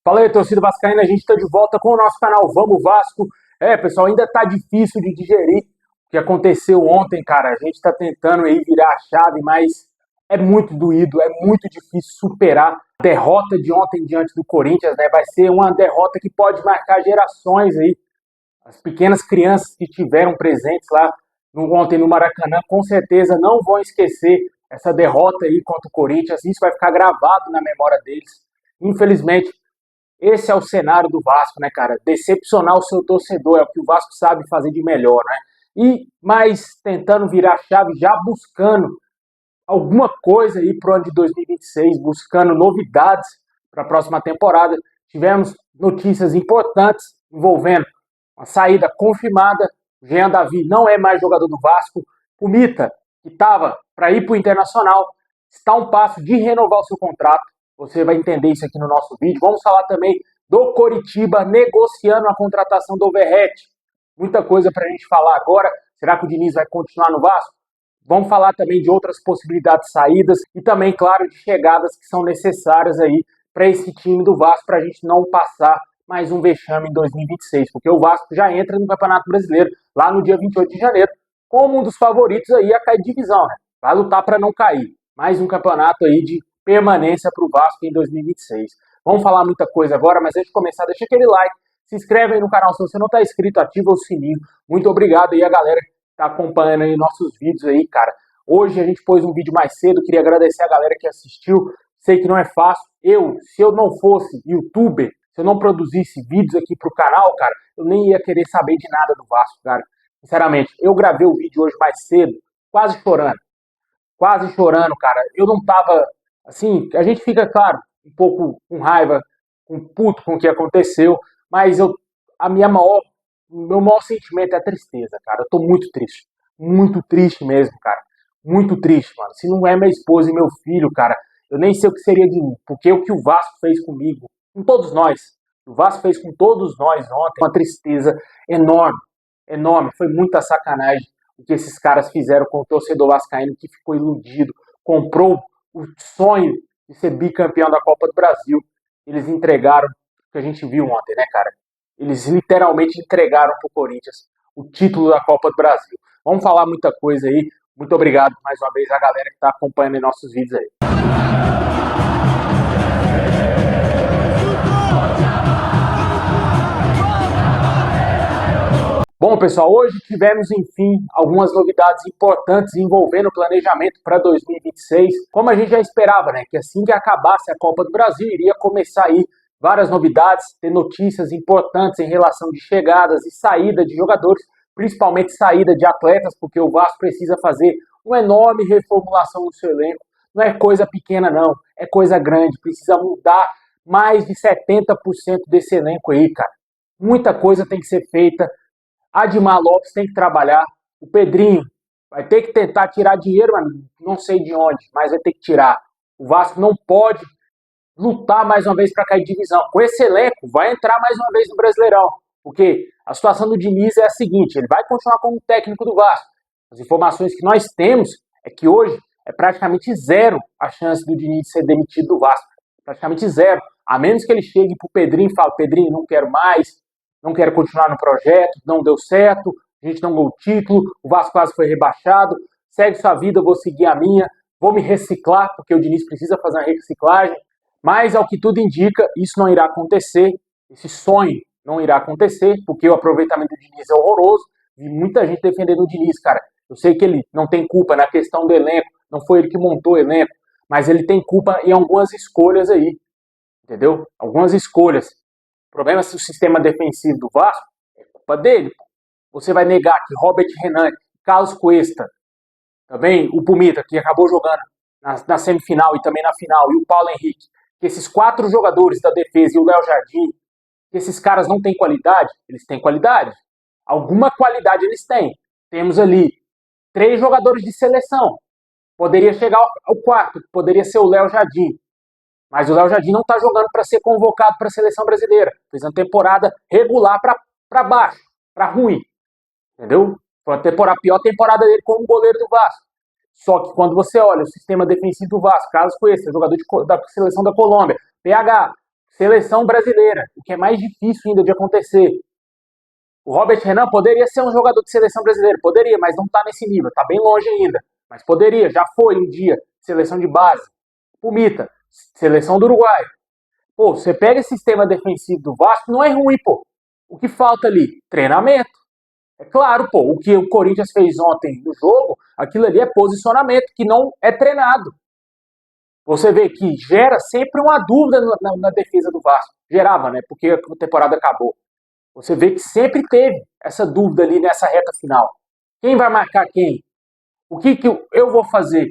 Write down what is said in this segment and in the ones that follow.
Fala aí, torcida vascaína, a gente está de volta com o nosso canal Vamos Vasco. Pessoal, ainda tá difícil de digerir o que aconteceu ontem, cara. A gente está tentando aí virar a chave, mas é muito doído, é muito difícil superar a derrota de ontem diante do Corinthians, né? Vai ser uma derrota que pode marcar gerações aí. As pequenas crianças que estiveram presentes lá ontem no Maracanã, com certeza não vão esquecer essa derrota aí contra o Corinthians. Isso vai ficar gravado na memória deles. Infelizmente, esse é o cenário do Vasco, né, cara? Decepcionar o seu torcedor é o que o Vasco sabe fazer de melhor, né? Mas tentando virar a chave, já buscando alguma coisa aí pro ano de 2026, buscando novidades para a próxima temporada. Tivemos notícias importantes envolvendo uma saída confirmada. O Jean Davi não é mais jogador do Vasco. O Mita, que estava para ir para o Internacional, está a um passo de renovar o seu contrato. Você vai entender isso aqui no nosso vídeo. Vamos falar também do Coritiba negociando a contratação do Verratti. Muita coisa para a gente falar agora. Será que o Diniz vai continuar no Vasco? Vamos falar também de outras possibilidades de saídas e também, claro, de chegadas que são necessárias aí para esse time do Vasco, para a gente não passar mais um vexame em 2026, porque o Vasco já entra no Campeonato Brasileiro lá no dia 28 de janeiro, como um dos favoritos aí a cair de divisão, né? Vai lutar para não cair. Mais um campeonato aí de permanência para o Vasco em 2026. Vamos falar muita coisa agora, mas antes de começar, deixa aquele like, se inscreve aí no canal se você não está inscrito, ativa o sininho. Muito obrigado aí a galera que está acompanhando aí nossos vídeos aí, cara. Hoje a gente pôs um vídeo mais cedo, queria agradecer a galera que assistiu. Sei que não é fácil. Se eu não fosse youtuber, se eu não produzisse vídeos aqui pro canal, cara, eu nem ia querer saber de nada do Vasco, cara. Sinceramente, eu gravei o vídeo hoje mais cedo, quase chorando, cara. Eu não tava, assim, a gente fica, claro, um pouco com raiva, puto com o que aconteceu, mas o meu maior sentimento é a tristeza, cara. Eu tô muito triste mesmo, cara. Muito triste, mano. Se não é minha esposa e meu filho, cara, eu nem sei o que seria de mim, porque o que o Vasco fez comigo, com todos nós, o Vasco fez com todos nós ontem, uma tristeza enorme, enorme. Foi muita sacanagem o que esses caras fizeram com o torcedor vascaíno que ficou iludido, comprou o sonho de ser bicampeão da Copa do Brasil. Eles entregaram o que a gente viu ontem, né, cara? Eles literalmente entregaram pro Corinthians o título da Copa do Brasil. Vamos falar muita coisa aí. Muito obrigado mais uma vez a galera que está acompanhando nossos vídeos aí. Bom, pessoal, hoje tivemos, enfim, algumas novidades importantes envolvendo o planejamento para 2026. Como a gente já esperava, né? Que assim que acabasse a Copa do Brasil, iria começar aí várias novidades, ter notícias importantes em relação de chegadas e saída de jogadores, principalmente saída de atletas, porque o Vasco precisa fazer uma enorme reformulação no seu elenco. Não é coisa pequena, não. É coisa grande. Precisa mudar mais de 70% desse elenco aí, cara. Muita coisa tem que ser feita. Admar Lopes tem que trabalhar. O Pedrinho vai ter que tentar tirar dinheiro, mas não sei de onde, mas vai ter que tirar. O Vasco não pode lutar mais uma vez para cair de divisão. Com esse elenco, vai entrar mais uma vez no Brasileirão. Porque a situação do Diniz é a seguinte, ele vai continuar como técnico do Vasco. As informações que nós temos é que hoje é praticamente zero a chance do Diniz ser demitido do Vasco. Praticamente zero. A menos que ele chegue pro Pedrinho e fale, Pedrinho, não quero mais, não quero continuar no projeto, não deu certo, a gente não ganhou o título, o Vasco quase foi rebaixado, segue sua vida, eu vou seguir a minha, vou me reciclar, porque o Diniz precisa fazer uma reciclagem, mas ao que tudo indica, isso não irá acontecer, esse sonho não irá acontecer, porque o aproveitamento do Diniz é horroroso, vi muita gente defendendo o Diniz, cara, eu sei que ele não tem culpa na questão do elenco, não foi ele que montou o elenco, mas ele tem culpa em algumas escolhas aí, entendeu? Algumas escolhas. O problema é se o sistema defensivo do Vasco é culpa dele. Você vai negar que Robert Renan, Carlos Cuesta, também o Pumita, que acabou jogando na semifinal e também na final, e o Paulo Henrique, que esses 4 jogadores da defesa e o Léo Jardim, que esses caras não têm qualidade? Eles têm qualidade. Alguma qualidade eles têm. Temos ali 3 jogadores de seleção. Poderia chegar ao 4, que poderia ser o Léo Jardim. Mas o Léo Jardim não está jogando para ser convocado para a seleção brasileira. Fez uma temporada regular para baixo, para ruim. Entendeu? Foi a pior temporada dele como goleiro do Vasco. Só que quando você olha o sistema defensivo do Vasco, Carlos Cuesta, jogador da seleção da Colômbia, PH, seleção brasileira, o que é mais difícil ainda de acontecer. O Robert Renan poderia ser um jogador de seleção brasileira, poderia, mas não está nesse nível, está bem longe ainda. Mas poderia, já foi um dia, seleção de base. O Mita, seleção do Uruguai. Pô, você pega esse sistema defensivo do Vasco, não é ruim, pô. O que falta ali? Treinamento. É claro, pô, o que o Corinthians fez ontem no jogo, aquilo ali é posicionamento, que não é treinado. Você vê que gera sempre uma dúvida na defesa do Vasco. Gerava, né? Porque a temporada acabou. Você vê que sempre teve essa dúvida ali nessa reta final. Quem vai marcar quem? O que eu vou fazer?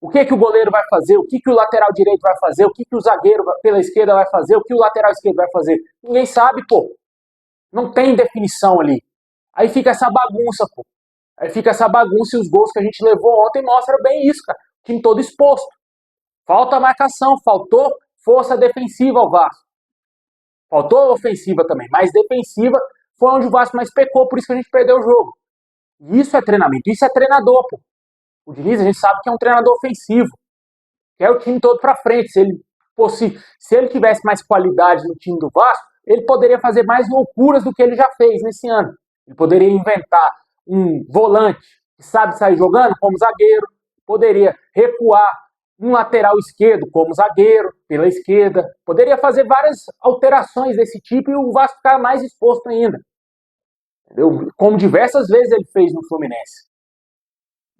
O que o goleiro vai fazer? O que o lateral direito vai fazer? O que o zagueiro pela esquerda vai fazer? O que o lateral esquerdo vai fazer? Ninguém sabe, pô. Não tem definição ali. Aí fica essa bagunça, pô. Aí fica essa bagunça e os gols que a gente levou ontem mostram bem isso, cara. O time todo exposto. Falta marcação, faltou força defensiva ao Vasco. Faltou ofensiva também, mas defensiva foi onde o Vasco mais pecou, por isso que a gente perdeu o jogo. E isso é treinamento, isso é treinador, pô. O Diniz, a gente sabe que é um treinador ofensivo, quer o time todo pra frente. Se ele tivesse mais qualidade no time do Vasco, ele poderia fazer mais loucuras do que ele já fez nesse ano. Ele poderia inventar um volante que sabe sair jogando como zagueiro, poderia recuar um lateral esquerdo como zagueiro, pela esquerda, poderia fazer várias alterações desse tipo e o Vasco ficar mais exposto ainda. Entendeu? Como diversas vezes ele fez no Fluminense.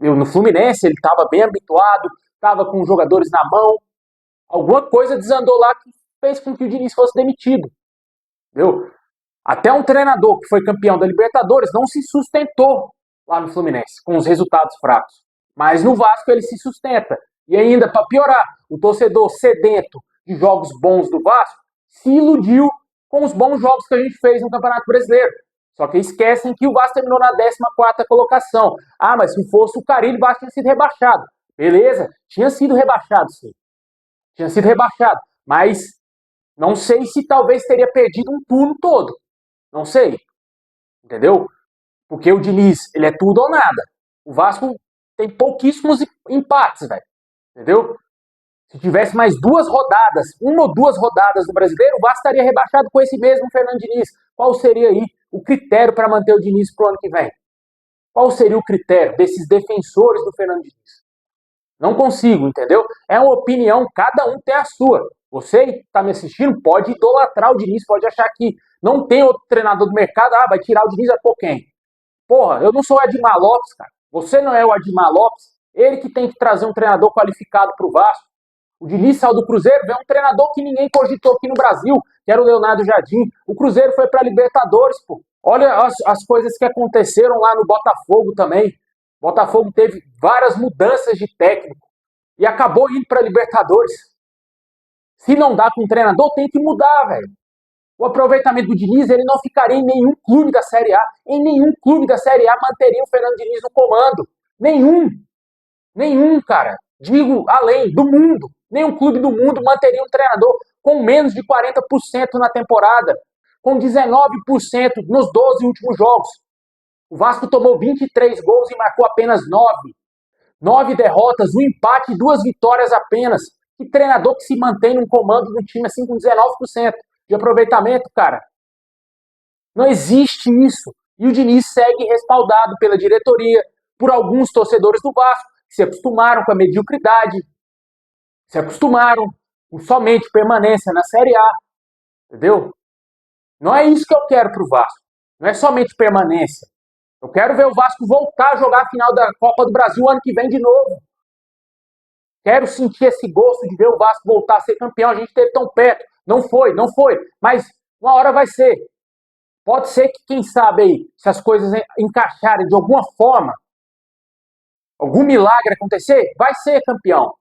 No Fluminense ele estava bem habituado, estava com os jogadores na mão, alguma coisa desandou lá que fez com que o Diniz fosse demitido. Entendeu? Até um treinador que foi campeão da Libertadores não se sustentou lá no Fluminense, com os resultados fracos. Mas no Vasco ele se sustenta. E ainda, para piorar, o torcedor sedento de jogos bons do Vasco se iludiu com os bons jogos que a gente fez no Campeonato Brasileiro. Só que esquecem que o Vasco terminou na 14ª colocação. Ah, mas se fosse o Carille, o Vasco tinha sido rebaixado. Beleza, tinha sido rebaixado, sim. Tinha sido rebaixado. Mas não sei se talvez teria perdido um turno todo. Não sei. Entendeu? Porque o Diniz, ele é tudo ou nada. O Vasco tem pouquíssimos empates, velho. Entendeu? Se tivesse mais 2 rodadas, 1 ou 2 rodadas do Brasileiro, o Vasco estaria rebaixado com esse mesmo Fernando Diniz. Qual seria aí o critério para manter o Diniz pro ano que vem? Qual seria o critério desses defensores do Fernando Diniz? Não consigo, entendeu? É uma opinião, cada um tem a sua. Você que está me assistindo pode idolatrar o Diniz, pode achar que não tem outro treinador do mercado, vai tirar o Diniz, vai pôr quem? Porra, eu não sou o Admar Lopes, cara. Você não é o Admar Lopes. Ele que tem que trazer um treinador qualificado pro Vasco. O Diniz saiu do Cruzeiro, veio um treinador que ninguém cogitou aqui no Brasil, que era o Leonardo Jardim. O Cruzeiro foi para Libertadores, pô. Olha as coisas que aconteceram lá no Botafogo também. O Botafogo teve várias mudanças de técnico e acabou indo para Libertadores. Se não dá com o treinador, tem que mudar, velho. O aproveitamento do Diniz, ele não ficaria em nenhum clube da Série A. Em nenhum clube da Série A manteria o Fernando Diniz no comando. Nenhum. Nenhum, cara. Digo, além do mundo. Nenhum clube do mundo manteria um treinador com menos de 40% na temporada. Com 19% nos 12 últimos jogos. O Vasco tomou 23 gols e marcou apenas 9. 9 derrotas, um empate e 2 vitórias apenas. Que treinador que se mantém num comando do time assim com 19% de aproveitamento, cara? Não existe isso. E o Diniz segue respaldado pela diretoria, por alguns torcedores do Vasco, que se acostumaram com a mediocridade, se acostumaram com somente permanência na Série A. Entendeu? Não é isso que eu quero pro Vasco. Não é somente permanência. Eu quero ver o Vasco voltar a jogar a final da Copa do Brasil ano que vem de novo. Quero sentir esse gosto de ver o Vasco voltar a ser campeão. A gente esteve tão perto. Não foi, não foi. Mas uma hora vai ser. Pode ser que, quem sabe aí, se as coisas encaixarem de alguma forma, algum milagre acontecer, vai ser campeão.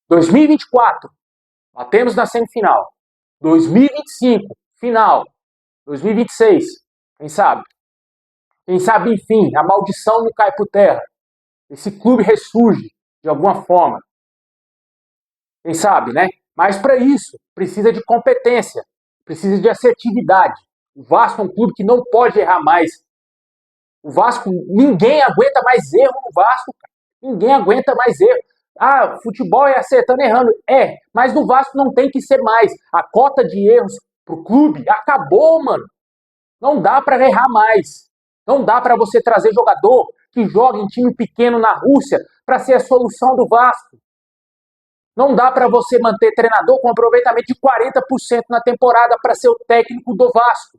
2024, batemos na semifinal. 2025, final. 2026, quem sabe? Quem sabe, enfim, a maldição não cai por terra. Esse clube ressurge de alguma forma. Quem sabe, né? Mas para isso, precisa de competência, precisa de assertividade. O Vasco é um clube que não pode errar mais. O Vasco, ninguém aguenta mais erro no Vasco, cara. Ninguém aguenta mais erro. Ah, futebol é acertando e errando. É, mas no Vasco não tem que ser mais. A cota de erros pro clube acabou, mano. Não dá para errar mais. Não dá para você trazer jogador que joga em time pequeno na Rússia para ser a solução do Vasco. Não dá para você manter treinador com aproveitamento de 40% na temporada para ser o técnico do Vasco.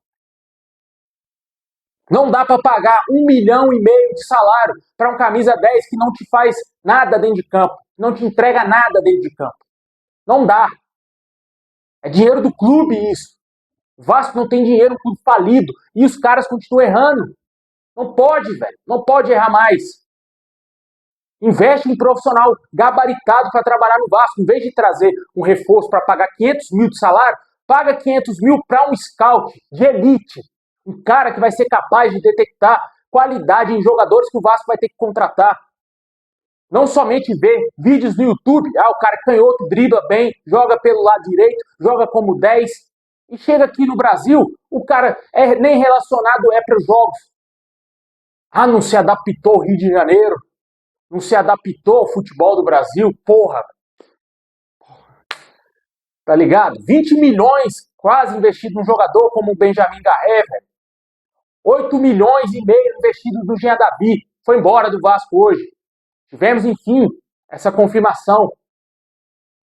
Não dá para pagar 1,5 milhão de salário para um camisa 10 que não te faz nada dentro de campo, não te entrega nada dentro de campo. Não dá. É dinheiro do clube isso. O Vasco não tem dinheiro, um clube falido. E os caras continuam errando. Não pode, velho. Não pode errar mais. Investe em profissional gabaritado para trabalhar no Vasco. Em vez de trazer um reforço para pagar 500 mil de salário, paga 500 mil para um scout de elite. Um cara que vai ser capaz de detectar qualidade em jogadores que o Vasco vai ter que contratar. Não somente ver vídeos no YouTube, o cara canhoto, dribla bem, joga pelo lado direito, joga como 10. E chega aqui no Brasil, o cara nem relacionado para os jogos. Ah, não se adaptou ao Rio de Janeiro, não se adaptou ao futebol do Brasil, porra. Tá ligado? 20 milhões quase investido num jogador como o Benjamin Garré, velho. 8 milhões e meio investidos no Jean Davi. Foi embora do Vasco hoje. Tivemos, enfim, essa confirmação.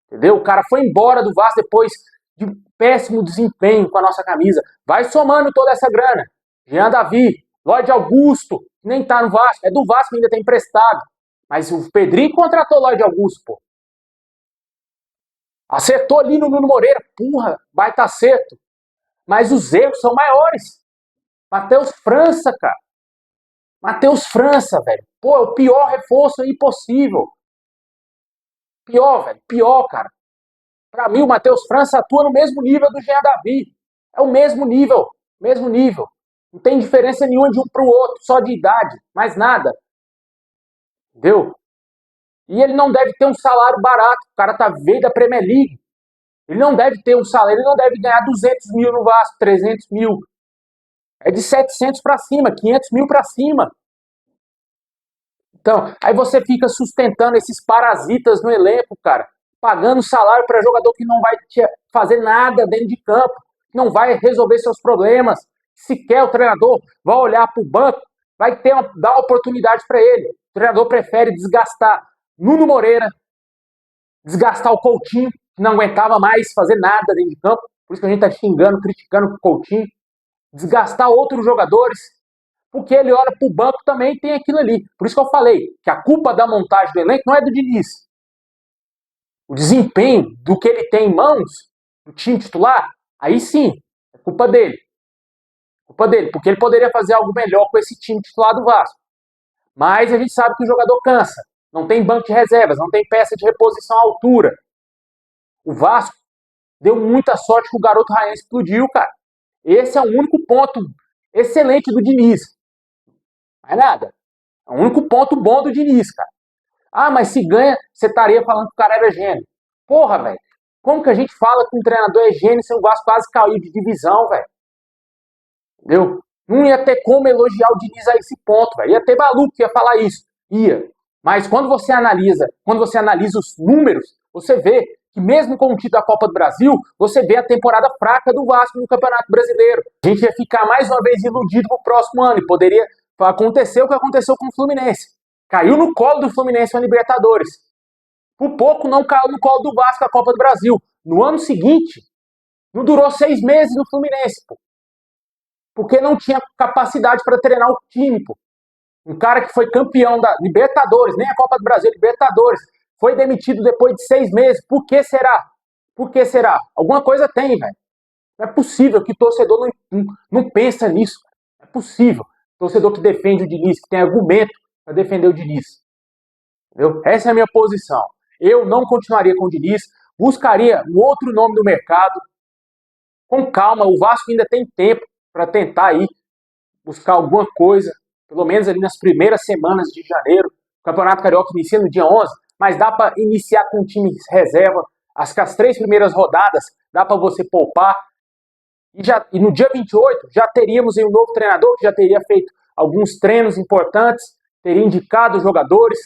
Entendeu? O cara foi embora do Vasco depois de um péssimo desempenho com a nossa camisa. Vai somando toda essa grana. Jean Davi, Lloyd Augusto, nem tá no Vasco. É do Vasco, ainda tem emprestado. Mas o Pedrinho contratou Lloyd Augusto, pô. Acertou ali no Nuno Moreira. Porra, baita acerto. Mas os erros são maiores. Matheus França, cara. Matheus França, velho. Pô, é o pior reforço aí possível. Pior, velho. Pior, cara. Pra mim, o Matheus França atua no mesmo nível do Jean Davi. É o mesmo nível. Mesmo nível. Não tem diferença nenhuma de um pro outro, só de idade. Mais nada. Entendeu? E ele não deve ter um salário barato. O cara tá veio da Premier League. Ele não deve ter um salário, ele não deve ganhar 200 mil no Vasco, 300 mil. É de 700 para cima, 500 mil para cima. Então, aí você fica sustentando esses parasitas no elenco, cara. Pagando salário para jogador que não vai fazer nada dentro de campo, que não vai resolver seus problemas. Se quer o treinador, vai olhar para o banco, vai dar uma oportunidade para ele. O treinador prefere desgastar Nuno Moreira, desgastar o Coutinho, que não aguentava mais fazer nada dentro de campo. Por isso que a gente está xingando, criticando o Coutinho. Desgastar outros jogadores, porque ele olha para o banco também e tem aquilo ali. Por isso que eu falei que a culpa da montagem do elenco não é do Diniz. O desempenho do que ele tem em mãos, do time titular, aí sim, é culpa dele. Culpa dele, porque ele poderia fazer algo melhor com esse time titular do Vasco. Mas a gente sabe que o jogador cansa. Não tem banco de reservas, não tem peça de reposição à altura. O Vasco deu muita sorte que o garoto Ryan explodiu, cara. Esse é o único ponto excelente do Diniz. Não é nada. É o único ponto bom do Diniz, cara. Ah, mas se ganha, você estaria falando que o cara era gênio. Porra, velho. Como que a gente fala que um treinador é gênio se o Vasco quase caiu de divisão, velho? Entendeu? Não ia ter como elogiar o Diniz a esse ponto, velho. Ia ter maluco que ia falar isso. Ia. Mas quando você analisa os números, você vê que mesmo com o título da Copa do Brasil, você vê a temporada fraca do Vasco no Campeonato Brasileiro. A gente ia ficar mais uma vez iludido pro próximo ano e poderia acontecer o que aconteceu com o Fluminense. Caiu no colo do Fluminense na Libertadores. Por pouco não caiu no colo do Vasco a Copa do Brasil. No ano seguinte, não durou 6 meses no Fluminense, pô. Porque não tinha capacidade para treinar o time, pô. Um cara que foi campeão da Libertadores, nem a Copa do Brasil, Libertadores, foi demitido depois de 6 meses. Por que será? Por que será? Alguma coisa tem, velho. Não é possível que o torcedor não pensa nisso. Não é possível. Torcedor que defende o Diniz, que tem argumento para defender o Diniz. Entendeu? Essa é a minha posição. Eu não continuaria com o Diniz, buscaria um outro nome no mercado. Com calma, o Vasco ainda tem tempo para tentar aí buscar alguma coisa, pelo menos ali nas primeiras semanas de janeiro. O Campeonato Carioca inicia no dia 11, mas dá para iniciar com o time reserva. As 3 primeiras rodadas dá para você poupar. E no dia 28 já teríamos um novo treinador que já teria feito alguns treinos importantes, teria indicado os jogadores.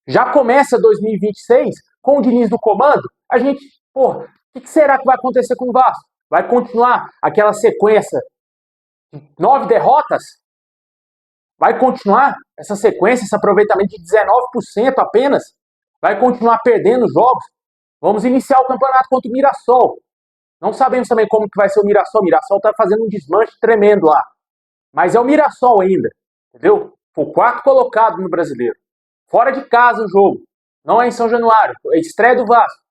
Já começa 2026 com o Diniz no comando, a gente, porra, o que será que vai acontecer com o Vasco? Vai continuar aquela sequência de 9 derrotas? Vai continuar essa sequência, esse aproveitamento de 19% apenas? Vai continuar perdendo jogos? Vamos iniciar o campeonato contra o Mirassol. Não sabemos também como que vai ser o Mirassol. O Mirassol está fazendo um desmanche tremendo lá. Mas é o Mirassol ainda, entendeu? Foi o quarto colocado no Brasileiro. Fora de casa o jogo. Não é em São Januário. É estreia do Vasco.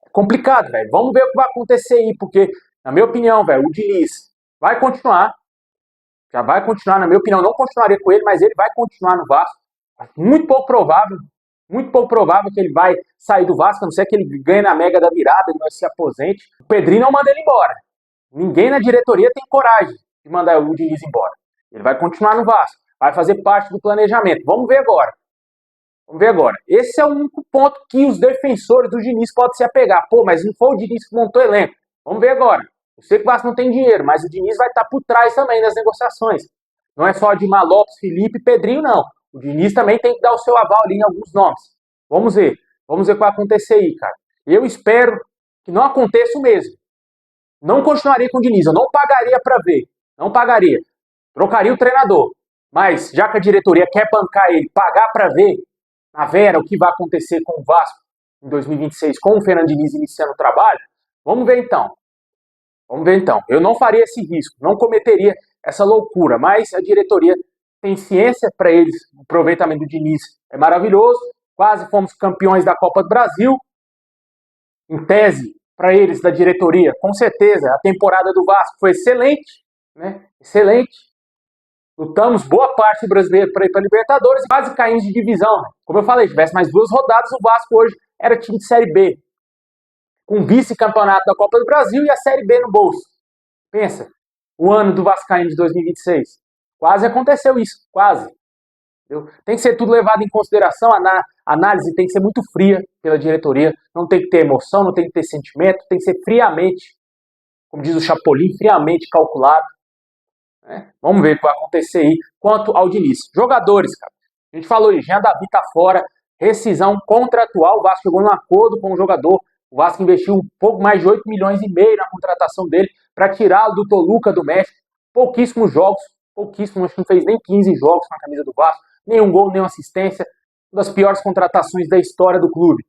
É complicado, velho. Vamos ver o que vai acontecer aí, porque, na minha opinião, velho, o Diniz vai continuar. Já vai continuar, na minha opinião, não continuaria com ele, mas ele vai continuar no Vasco. Muito pouco provável que ele vai sair do Vasco, a não ser que ele ganhe na mega da virada, ele vai se aposente. O Pedrinho não manda ele embora. Ninguém na diretoria tem coragem de mandar o Diniz embora. Ele vai continuar no Vasco, vai fazer parte do planejamento. Vamos ver agora. Vamos ver agora. Esse é o único ponto que os defensores do Diniz podem se apegar. Pô, mas não foi o Diniz que montou o elenco. Vamos ver agora. Eu sei que o Vasco não tem dinheiro, mas o Diniz vai estar por trás também das negociações. Não é só de Lopes, Felipe e Pedrinho, não. O Diniz também tem que dar o seu aval ali em alguns nomes. Vamos ver. Vamos ver o que vai acontecer aí, cara. Eu espero que não aconteça o mesmo. Não continuaria com o Diniz. Eu não pagaria para ver. Não pagaria. Trocaria o treinador. Mas, já que a diretoria quer bancar ele, pagar para ver, na Vera, o que vai acontecer com o Vasco em 2026, com o Fernando Diniz iniciando o trabalho, vamos ver então. Vamos ver então. Eu não faria esse risco, não cometeria essa loucura, mas a diretoria tem ciência para eles. O aproveitamento do Diniz é maravilhoso. Quase fomos campeões da Copa do Brasil. Em tese, para eles da diretoria, com certeza, a temporada do Vasco foi excelente, né? Excelente. Lutamos boa parte do brasileiro para ir para a Libertadores e quase caímos de divisão. Né? Como eu falei, se tivesse mais 2 rodadas, o Vasco hoje era time de Série B. Com vice-campeonato da Copa do Brasil e a Série B no bolso. Pensa, o ano do Vascaíno de 2026. Quase aconteceu isso, quase. Entendeu? Tem que ser tudo levado em consideração, a análise tem que ser muito fria pela diretoria, não tem que ter emoção, não tem que ter sentimento, tem que ser friamente, como diz o Chapolin, friamente calculado. Né? Vamos ver o que vai acontecer aí quanto ao Diniz. Jogadores, cara. A gente falou aí, Jean Davi tá fora, rescisão contratual, o Vasco chegou num acordo com o jogador, o Vasco investiu um pouco mais de 8 milhões e meio na contratação dele para tirá-lo do Toluca do México. Pouquíssimos jogos, pouquíssimos, acho que não fez nem 15 jogos com a camisa do Vasco, nenhum gol, nenhuma assistência, uma das piores contratações da história do clube.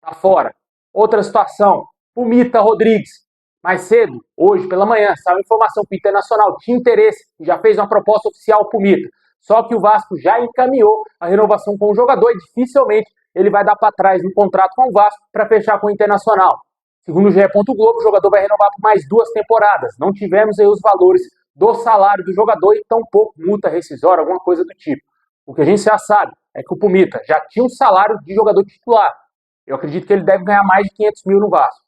Tá fora. Outra situação, Pumita Rodrigues. Mais cedo, hoje pela manhã, saiu informação que o Internacional tinha interesse e já fez uma proposta oficial ao Pumita. Só que o Vasco já encaminhou a renovação com o jogador e dificilmente ele vai dar para trás no contrato com o Vasco para fechar com o Internacional. Segundo o GE. Globo, o jogador vai renovar por mais 2 temporadas. Não tivemos aí os valores do salário do jogador e tampouco multa rescisória, alguma coisa do tipo. O que a gente já sabe é que o Pumita já tinha um salário de jogador titular. Eu acredito que ele deve ganhar mais de 500 mil no Vasco.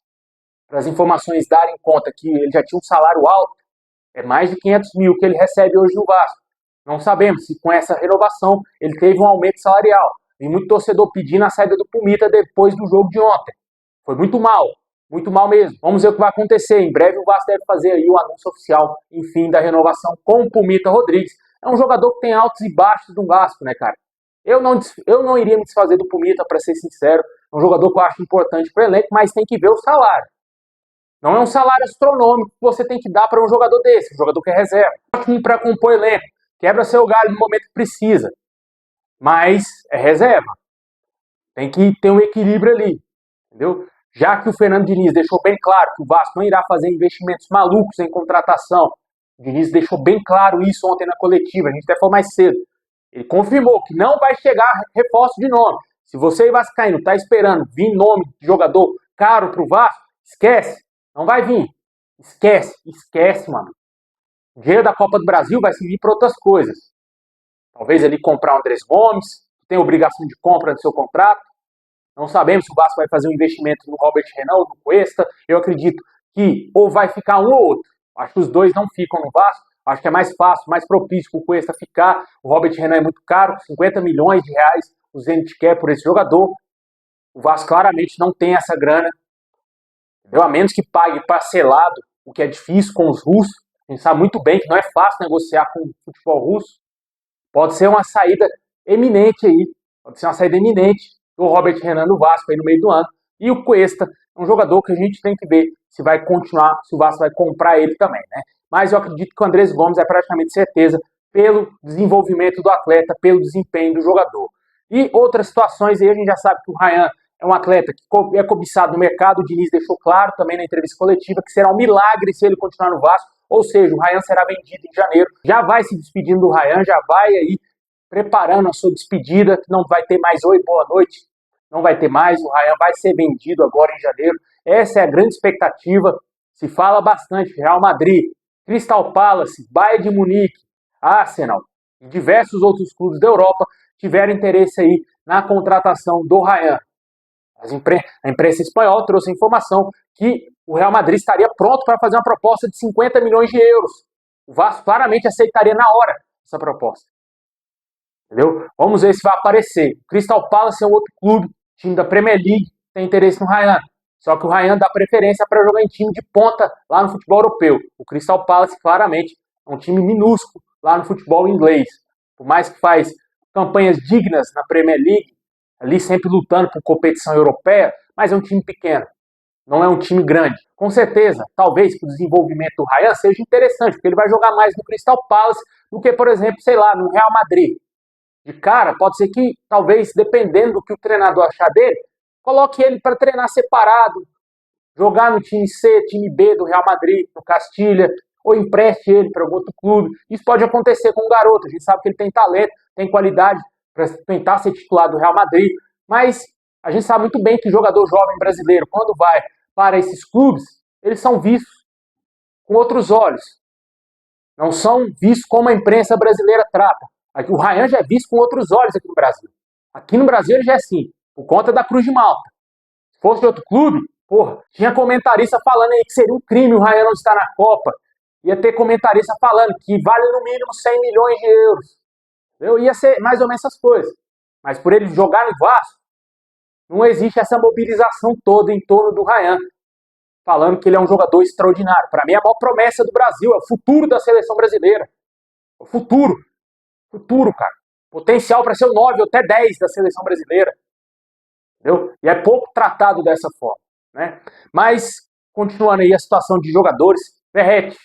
Para as informações darem conta que ele já tinha um salário alto, é mais de 500 mil que ele recebe hoje no Vasco. Não sabemos se com essa renovação ele teve um aumento salarial. E muito torcedor pedindo a saída do Pumita depois do jogo de ontem. Foi muito mal mesmo. Vamos ver o que vai acontecer. Em breve o Vasco deve fazer aí o anúncio oficial, enfim, da renovação com o Pumita Rodrigues. É um jogador que tem altos e baixos do Vasco, né, cara? Eu não iria me desfazer do Pumita, para ser sincero. É um jogador que eu acho importante para o elenco, mas tem que ver o salário. Não é um salário astronômico que você tem que dar para um jogador desse, um jogador que é reserva. Ótimo para compor elenco, quebra seu galho no momento que precisa, mas é reserva. Tem que ter um equilíbrio ali, entendeu? Já que o Fernando Diniz deixou bem claro que o Vasco não irá fazer investimentos malucos em contratação, o Diniz deixou bem claro isso ontem na coletiva, a gente até falou mais cedo. Ele confirmou que não vai chegar reforço de nome. Se você, vascaíno, está esperando vir nome de jogador caro para o Vasco, esquece. Não vai vir. Esquece, mano. O dinheiro da Copa do Brasil vai servir para outras coisas. Talvez ele comprar o Andrés Gomes, que tem obrigação de compra do seu contrato. Não sabemos se o Vasco vai fazer um investimento no Robert Renan ou no Cuesta. Eu acredito que ou vai ficar um ou outro. Acho que os dois não ficam no Vasco. Acho que é mais fácil, mais propício para o Cuesta ficar. O Robert Renan é muito caro, 50 milhões de reais o Zenit quer por esse jogador. O Vasco claramente não tem essa grana. Entendeu? A menos que pague parcelado, o que é difícil com os russos. A gente sabe muito bem que não é fácil negociar com o futebol russo. Pode ser uma saída eminente aí Pode ser uma saída iminente do Robert Renan no Vasco aí no meio do ano. E o Cuesta é um jogador que a gente tem que ver se vai continuar, se o Vasco vai comprar ele também, né? Mas eu acredito que o Andrés Gomes é praticamente certeza pelo desenvolvimento do atleta, pelo desempenho do jogador. E outras situações aí, a gente já sabe que o Ryan é um atleta que é cobiçado no mercado, o Diniz deixou claro também na entrevista coletiva que será um milagre se ele continuar no Vasco, ou seja, o Ryan será vendido em janeiro, já vai se despedindo do Ryan, já vai aí preparando a sua despedida, que não vai ter mais oi, boa noite, não vai ter mais, o Ryan vai ser vendido agora em janeiro, essa é a grande expectativa, se fala bastante, Real Madrid, Crystal Palace, Bayern de Munique, Arsenal e diversos outros clubes da Europa tiveram interesse aí na contratação do Ryan. A imprensa espanhola trouxe a informação que o Real Madrid estaria pronto para fazer uma proposta de 50 milhões de euros. O Vasco claramente aceitaria na hora essa proposta. Entendeu? Vamos ver se vai aparecer. O Crystal Palace é um outro clube, time da Premier League, tem interesse no Ryan. Só que o Ryan dá preferência para jogar em time de ponta lá no futebol europeu. O Crystal Palace, claramente, é um time minúsculo lá no futebol inglês. Por mais que faz campanhas dignas na Premier League, ali sempre lutando por competição europeia, mas é um time pequeno, não é um time grande. Com certeza, talvez para o desenvolvimento do Ryan seja interessante, porque ele vai jogar mais no Crystal Palace do que, por exemplo, sei lá, no Real Madrid. De cara, pode ser que, talvez, dependendo do que o treinador achar dele, coloque ele para treinar separado, jogar no time C, time B do Real Madrid, no Castilha, ou empreste ele para algum outro clube. Isso pode acontecer com o garoto, a gente sabe que ele tem talento, tem qualidade para tentar ser titular do Real Madrid, mas a gente sabe muito bem que jogador jovem brasileiro, quando vai para esses clubes, eles são vistos com outros olhos, não são vistos como a imprensa brasileira trata. O Ryan já é visto com outros olhos aqui no Brasil. Aqui no Brasil ele já é assim, por conta da Cruz de Malta. Se fosse de outro clube, porra, tinha comentarista falando aí que seria um crime o Ryan não estar na Copa. Ia ter comentarista falando que vale no mínimo 100 milhões de euros. Ia ser mais ou menos essas coisas. Mas por ele jogar no Vasco, não existe essa mobilização toda em torno do Ryan, falando que ele é um jogador extraordinário. Para mim é a maior promessa do Brasil, é o futuro da seleção brasileira. O futuro, cara. Potencial para ser o 9 ou até 10 da seleção brasileira. Entendeu? E é pouco tratado dessa forma, né? Mas, continuando aí a situação de jogadores, Verratti,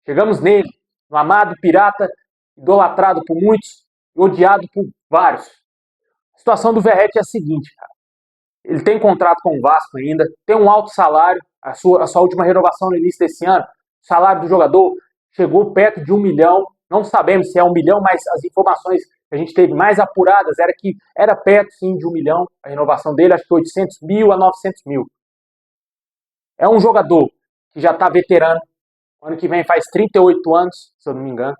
chegamos nele, no amado pirata, idolatrado por muitos e odiado por vários. A situação do Verratti é a seguinte, cara. Ele tem contrato com o Vasco ainda, tem um alto salário, a sua última renovação no início desse ano, o salário do jogador chegou perto de 1 milhão, não sabemos se é 1 milhão, mas as informações que a gente teve mais apuradas era que era perto sim de 1 milhão a renovação dele, acho que 800 mil a 900 mil. É um jogador que já está veterano, ano que vem faz 38 anos, se eu não me engano.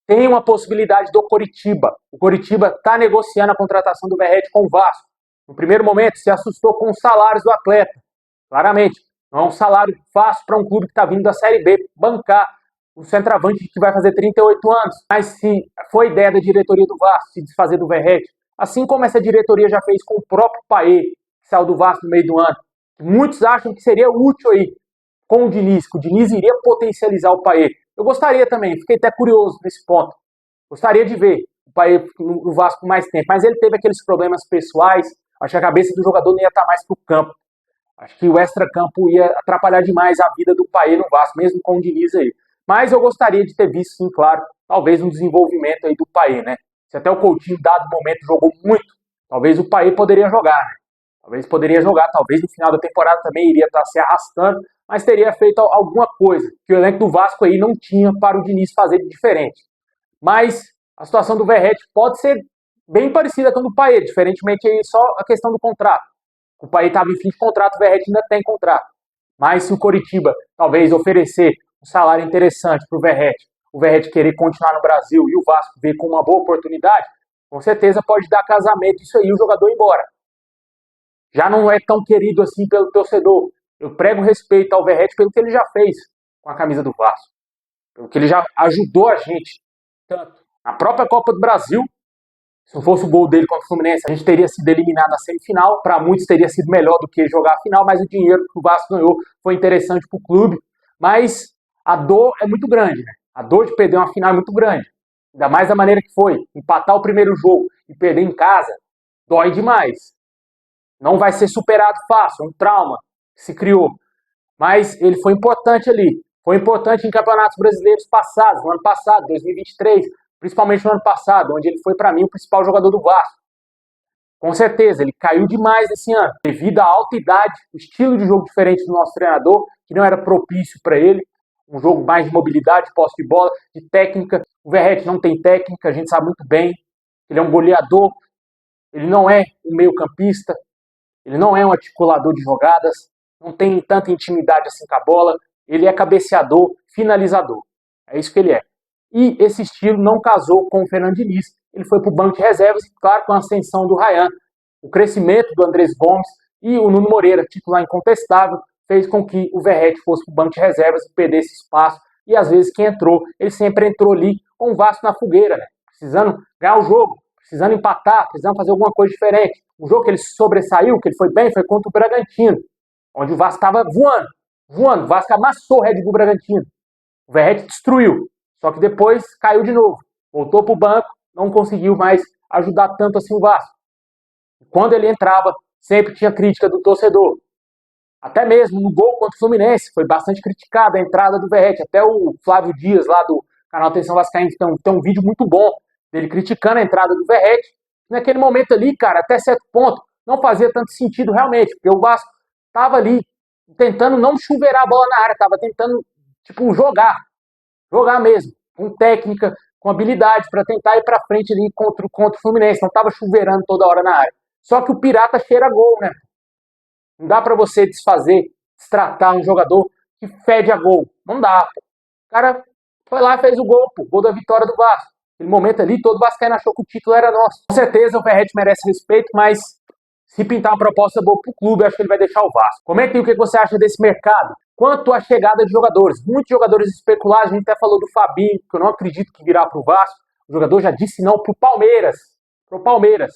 Tem uma possibilidade do Coritiba. O Coritiba está negociando a contratação do Verratti com o Vasco. No primeiro momento se assustou com os salários do atleta. Claramente, não é um salário fácil para um clube que está vindo da Série B bancar um centroavante que vai fazer 38 anos. Mas se foi ideia da diretoria do Vasco se desfazer do Verratti, assim como essa diretoria já fez com o próprio Paê, que saiu do Vasco no meio do ano, muitos acham que seria útil aí com o Diniz, que o Diniz iria potencializar o Paê. Eu gostaria também, fiquei até curioso nesse ponto. Gostaria de ver o Paê no Vasco por mais tempo, mas ele teve aqueles problemas pessoais, acho que a cabeça do jogador não ia estar mais pro campo. Acho que o extra-campo ia atrapalhar demais a vida do Paê no Vasco, mesmo com o Diniz aí. Mas eu gostaria de ter visto, sim, claro, talvez um desenvolvimento aí do Paê, né? Se até o Coutinho, dado momento, jogou muito, talvez o Paê poderia jogar, né? Talvez poderia jogar, talvez no final da temporada também iria estar se arrastando, mas teria feito alguma coisa que o elenco do Vasco aí não tinha para o Diniz fazer de diferente. Mas a situação do Verratti pode ser bem parecida com a do Paê, diferentemente aí só a questão do contrato. O Paê estava em fim de contrato, o Verratti ainda tem contrato. Mas se o Coritiba talvez oferecer um salário interessante para o Verratti querer continuar no Brasil e o Vasco ver como uma boa oportunidade, com certeza pode dar casamento isso aí e o jogador ir embora. Já não é tão querido assim pelo torcedor. Eu prego respeito ao Verratti pelo que ele já fez com a camisa do Vasco. Pelo que ele já ajudou a gente. Tanto na própria Copa do Brasil, se não fosse o gol dele contra o Fluminense, a gente teria sido eliminado na semifinal. Para muitos teria sido melhor do que jogar a final, mas o dinheiro que o Vasco ganhou foi interessante para o clube. Mas a dor é muito grande, né? A dor de perder uma final é muito grande. Ainda mais da maneira que foi. Empatar o primeiro jogo e perder em casa, dói demais. Não vai ser superado fácil, é um trauma que se criou. Mas ele foi importante ali. Foi importante em campeonatos brasileiros passados, no ano passado, 2023, principalmente no ano passado, onde ele foi, para mim, o principal jogador do Vasco. Com certeza, ele caiu demais esse ano, devido à alta idade, o estilo de jogo diferente do nosso treinador, que não era propício para ele, um jogo mais de mobilidade, posse de bola, de técnica. O Verratti não tem técnica, a gente sabe muito bem. Ele é um goleador, ele não é um meio-campista, ele não é um articulador de jogadas, não tem tanta intimidade assim com a bola, ele é cabeceador, finalizador. É isso que ele é. E esse estilo não casou com o Fernando Diniz. Ele foi para o banco de reservas, claro, com a ascensão do Ryan. O crescimento do Andrés Gomes e o Nuno Moreira, titular incontestável, fez com que o Verratti fosse para o banco de reservas e perdesse espaço. E às vezes quem entrou, ele sempre entrou ali com o Vasco na fogueira, né? Precisando ganhar o jogo, precisando empatar, precisando fazer alguma coisa diferente. O jogo que ele sobressaiu, que ele foi bem, foi contra o Bragantino, onde o Vasco estava voando. O Vasco amassou o Red Bull Bragantino. O Verratti destruiu, só que depois caiu de novo. Voltou para o banco, não conseguiu mais ajudar tanto assim o Vasco. Quando ele entrava, sempre tinha crítica do torcedor. Até mesmo no gol contra o Fluminense, foi bastante criticada a entrada do Verratti. Até o Flávio Dias, lá do canal Atenção Vascaíno, tem um vídeo muito bom dele criticando a entrada do Verratti. Naquele momento ali, cara, até certo ponto, não fazia tanto sentido realmente, porque o Vasco estava ali tentando não chuveirar a bola na área, estava tentando, tipo, jogar mesmo, com técnica, com habilidade, para tentar ir para frente ali contra o Fluminense, não estava chuveirando toda hora na área. Só que o Pirata cheira gol, né? Não dá para você destratar um jogador que fede a gol. Não dá, pô. O cara foi lá e fez o gol, pô. Gol da vitória do Vasco. Naquele momento ali, todo vascaíno achou que o título era nosso. Com certeza o Verratti merece respeito, mas se pintar uma proposta boa pro clube, eu acho que ele vai deixar o Vasco. Comenta aí o que você acha desse mercado. Quanto à chegada de jogadores, muitos jogadores especulados, a gente até falou do Fabinho, que eu não acredito que virá pro Vasco. O jogador já disse não pro Palmeiras. Pro Palmeiras.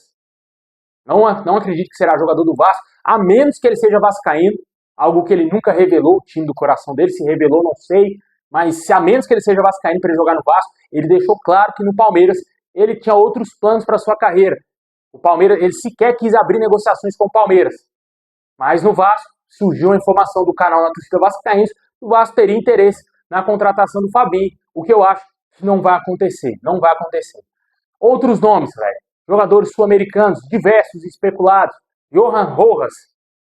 Não acredito que será jogador do Vasco, a menos que ele seja vascaíno, algo que ele nunca revelou, o time do coração dele, se revelou, não sei, mas se a menos que ele seja vascaíno para ele jogar no Vasco, ele deixou claro que no Palmeiras ele tinha outros planos para sua carreira. O Palmeiras, ele sequer quis abrir negociações com o Palmeiras, mas no Vasco surgiu a informação do canal na torcida vascaína, que o Vasco teria interesse na contratação do Fabinho, o que eu acho que não vai acontecer, não vai acontecer. Outros nomes, velho. Jogadores sul-americanos, diversos especulados. Johan Rojas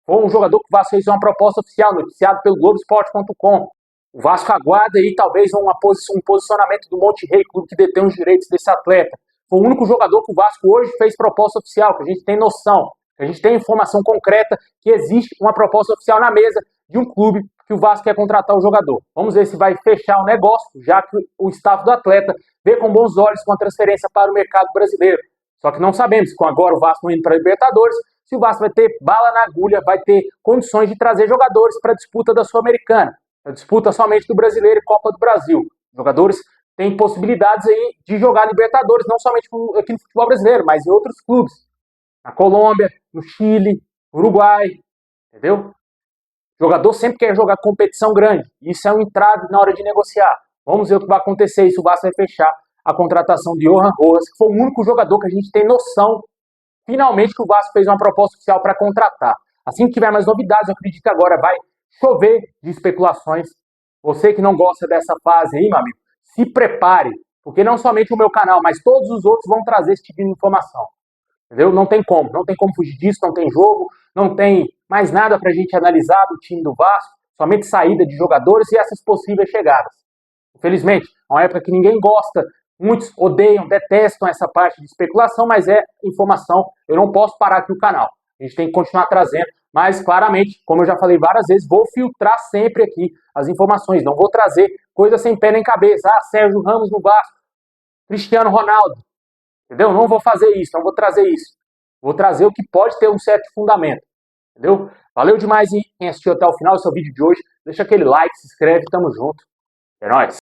foi um jogador que o Vasco fez uma proposta oficial, noticiado pelo Globoesporte.com. O Vasco aguarda aí talvez um posicionamento do Monte Rei, clube que detém os direitos desse atleta. Foi o único jogador que o Vasco hoje fez proposta oficial, que a gente tem noção, que a gente tem informação concreta que existe uma proposta oficial na mesa de um clube que o Vasco quer contratar o jogador. Vamos ver se vai fechar o negócio, já que o staff do atleta vê com bons olhos com a transferência para o mercado brasileiro. Só que não sabemos, com agora o Vasco indo para a Libertadores, se o Vasco vai ter bala na agulha, vai ter condições de trazer jogadores para a disputa da Sul-Americana, a disputa somente do Brasileiro e Copa do Brasil. Jogadores têm possibilidades aí de jogar Libertadores, não somente aqui no futebol brasileiro, mas em outros clubes. Na Colômbia, no Chile, no Uruguai, entendeu? O jogador sempre quer jogar competição grande. Isso é um entrave na hora de negociar. Vamos ver o que vai acontecer e se o Vasco vai fechar a contratação de Johan Rojas, que foi o único jogador que a gente tem noção, finalmente, que o Vasco fez uma proposta oficial para contratar. Assim que tiver mais novidades, eu acredito que agora vai chover de especulações. Você que não gosta dessa fase aí, meu amigo, se prepare, porque não somente o meu canal, mas todos os outros vão trazer esse tipo de informação. Entendeu? Não tem como fugir disso, não tem jogo, não tem mais nada para a gente analisar do time do Vasco, somente saída de jogadores e essas possíveis chegadas. Infelizmente, é uma época que ninguém gosta, muitos odeiam, detestam essa parte de especulação, mas é informação, eu não posso parar aqui o canal. A gente tem que continuar trazendo, mas claramente, como eu já falei várias vezes, vou filtrar sempre aqui as informações, não vou trazer coisa sem pé nem cabeça. Ah, Sérgio Ramos no Vasco, Cristiano Ronaldo, entendeu? Não vou fazer isso, não vou trazer isso. Vou trazer o que pode ter um certo fundamento, entendeu? Valeu demais aí quem assistiu até o final desse vídeo de hoje. Deixa aquele like, se inscreve, tamo junto. É nóis.